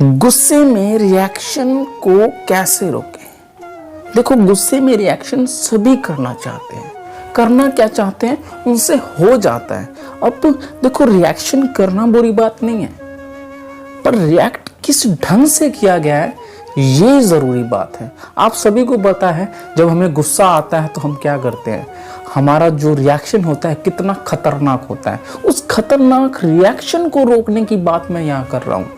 गुस्से में रिएक्शन को कैसे रोकें? देखो, गुस्से में रिएक्शन सभी करना चाहते हैं, करना क्या चाहते हैं उनसे हो जाता है। अब देखो, रिएक्शन करना बुरी बात नहीं है, पर रिएक्ट किस ढंग से किया गया है ये जरूरी बात है। आप सभी को पता है, जब हमें गुस्सा आता है तो हम क्या करते हैं, हमारा जो रिएक्शन होता है कितना खतरनाक होता है। उस खतरनाक रिएक्शन को रोकने की बात मैं यहाँ कर रहा हूँ।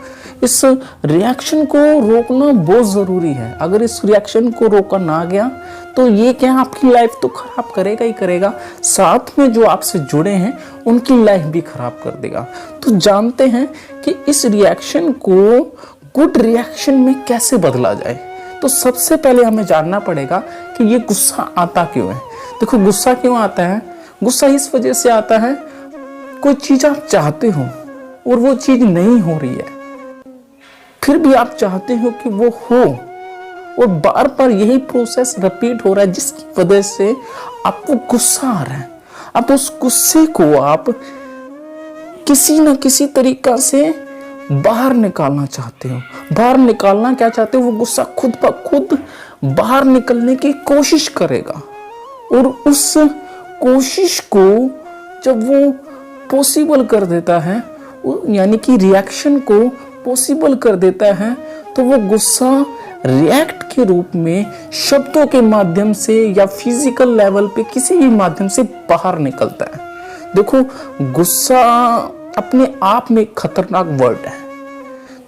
इस रिएक्शन को रोकना बहुत ज़रूरी है। अगर इस रिएक्शन को रोका ना गया तो ये क्या, आपकी लाइफ तो खराब करेगा ही करेगा, साथ में जो आपसे जुड़े हैं उनकी लाइफ भी खराब कर देगा। तो जानते हैं कि इस रिएक्शन को गुड रिएक्शन में कैसे बदला जाए। तो सबसे पहले हमें जानना पड़ेगा कि ये गुस्सा आता क्यों है। देखो, गुस्सा क्यों आता है? गुस्सा इस वजह से आता है, कोई चीज़ आप चाहते हो और वो चीज़ नहीं हो रही है, फिर भी आप चाहते हो कि वो हो, और बार बार यही प्रोसेस रिपीट हो रहा है, जिसकी वजह से आपको गुस्सा आ रहा है। अब उस गुस्से को आप किसी न किसी तरीका से बाहर निकालना चाहते हो। बाहर निकालना क्या चाहते हो? वो गुस्सा खुद ब खुद बाहर निकलने की कोशिश करेगा, और उस कोशिश को जब वो पॉसिबल कर देता है, यानी कि रिएक्शन को पॉसिबल कर देता है, तो वो गुस्सा रिएक्ट के रूप में शब्दों के माध्यम से या फिजिकल लेवल पे किसी भी माध्यम से बाहर निकलता है। देखो, गुस्सा अपने आप में खतरनाक वर्ड है।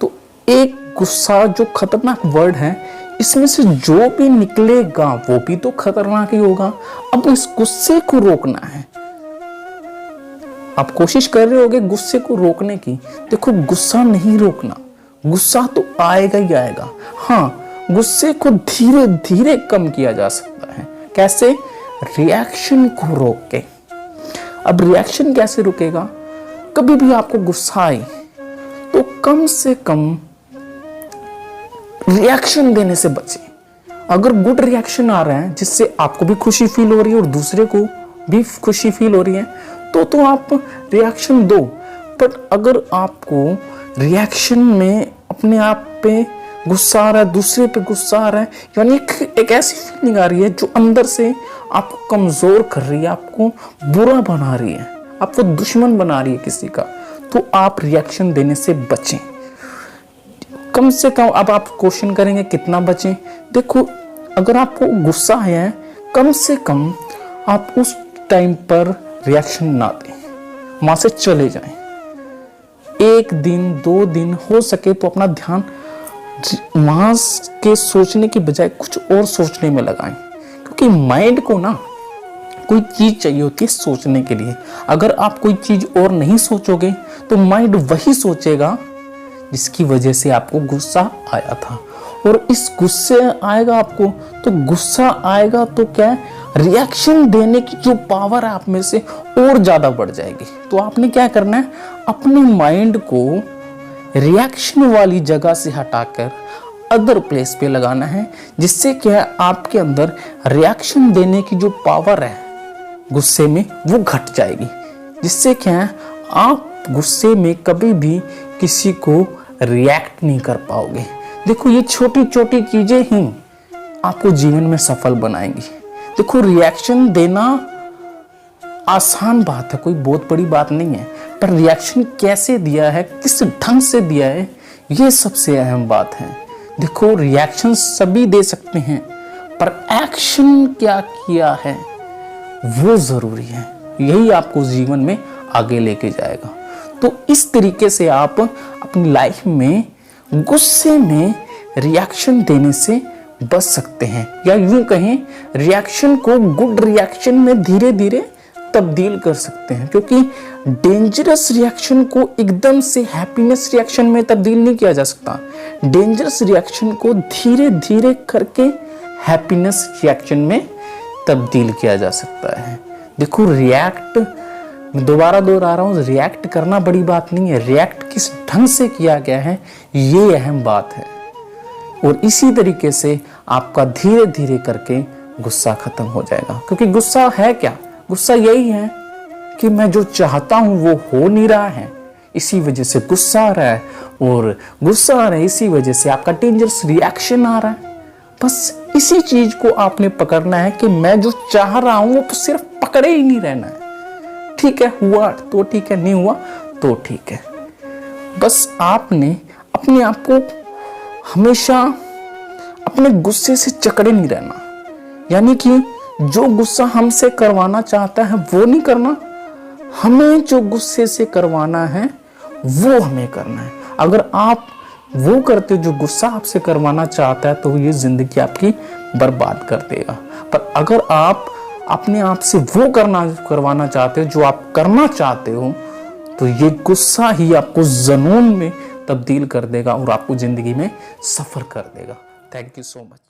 तो एक गुस्सा जो खतरनाक वर्ड है, इसमें से जो भी निकलेगा वो भी तो खतरनाक ही होगा। अब इस गुस्से को रोकना है। आप कोशिश कर रहे होगे गुस्से को रोकने की। देखो, गुस्सा नहीं रोकना, गुस्सा तो आएगा ही आएगा। हाँ, गुस्से को धीरे धीरे कम किया जा सकता है। कैसे? रिएक्शन को रोक के। अब रिएक्शन कैसे रुकेगा? कभी भी आपको गुस्सा आए तो कम से कम रिएक्शन देने से बचें। अगर गुड रिएक्शन आ रहा है जिससे आपको भी खुशी फील हो रही है और दूसरे को भी खुशी फील हो रही है, तो आप रिएक्शन दो। पर अगर आपको रिएक्शन में अपने आप पे गुस्सा आ रहा है, दूसरे पे गुस्सा आ रहा है, यानी एक ऐसी फीलिंग आ रही है जो अंदर से आपको कमजोर कर रही है, आपको बुरा बना रही है, आपको दुश्मन बना रही है किसी का, तो आप रिएक्शन देने से बचें। कम से कम अब आप क्वेश्चन करेंगे कितना बचें? देखो, अगर आपको गुस्सा आया है, कम से कम आप उस टाइम पर रिएक्शन ना दें, वहां से चले जाएं। 1 दिन 2 दिन हो सके तो अपना ध्यान वहां के सोचने की बजाय कुछ और सोचने में लगाएं, क्योंकि माइंड को ना कोई चीज चाहिए होती है सोचने के लिए। अगर आप कोई चीज और नहीं सोचोगे तो माइंड वही सोचेगा जिसकी वजह से आपको गुस्सा आया था, और इस गुस्से आएगा आपको, तो गुस्सा आएगा तो क्या, रिएक्शन देने की जो पावर है आप में से और ज्यादा बढ़ जाएगी। तो आपने क्या करना है, अपने माइंड को रिएक्शन वाली जगह से हटाकर अदर प्लेस पे लगाना है, जिससे क्या आपके अंदर रिएक्शन देने की जो पावर है गुस्से में वो घट जाएगी, जिससे क्या आप गुस्से में कभी भी किसी को रिएक्ट नहीं कर पाओगे। देखो, ये छोटी छोटी चीजें ही आपको जीवन में सफल बनाएंगी। देखो, रिएक्शन देना आसान बात है, कोई बहुत बड़ी बात नहीं है, पर रिएक्शन कैसे दिया है, किस ढंग से दिया है, ये सबसे अहम बात है। देखो, रिएक्शन सभी दे सकते हैं, पर एक्शन क्या किया है वो जरूरी है। यही आपको जीवन में आगे लेके जाएगा। तो इस तरीके से आप अपनी लाइफ में गुस्से में रिएक्शन देने से बच सकते हैं, या यूं कहें रिएक्शन को गुड रिएक्शन में धीरे धीरे तब्दील कर सकते हैं। क्योंकि डेंजरस रिएक्शन को एकदम से हैप्पीनेस रिएक्शन में तब्दील नहीं किया जा सकता। डेंजरस रिएक्शन को धीरे धीरे करके हैप्पीनेस रिएक्शन में तब्दील किया जा सकता है। देखो, रिएक्ट, मैं दोबारा दोहरा रहा हूँ, रिएक्ट करना बड़ी बात नहीं है, रिएक्ट किस ढंग से किया गया है ये अहम बात है। और इसी तरीके से आपका धीरे धीरे करके गुस्सा खत्म हो जाएगा। क्योंकि गुस्सा है क्या? गुस्सा यही है कि मैं जो चाहता हूं वो हो नहीं रहा है, इसी वजह से गुस्सा आ रहा है, और गुस्सा आ रहा है इसी वजह से आपका डेंजरस रिएक्शन आ रहा है। बस इसी चीज को आपने पकड़ना है कि मैं जो चाह रहा हूं वो तो सिर्फ पकड़े ही नहीं रहना है। ठीक है, हुआ तो ठीक है, नहीं हुआ तो ठीक है। बस आपने अपने आप को हमेशा अपने गुस्से से जकड़े नहीं रहना, यानी कि जो गुस्सा हमसे करवाना चाहता है वो नहीं करना, हमें जो गुस्से से करवाना है वो हमें करना है। अगर आप वो करते जो गुस्सा आपसे करवाना चाहता है तो ये जिंदगी आपकी बर्बाद कर देगा। पर अगर आप अपने आप से वो करवाना चाहते हो जो आप करना चाहते हो, तो ये गुस्सा ही आपको जुनून में तब्दील कर देगा और आपको जिंदगी में सफर कर देगा। Thank you so much.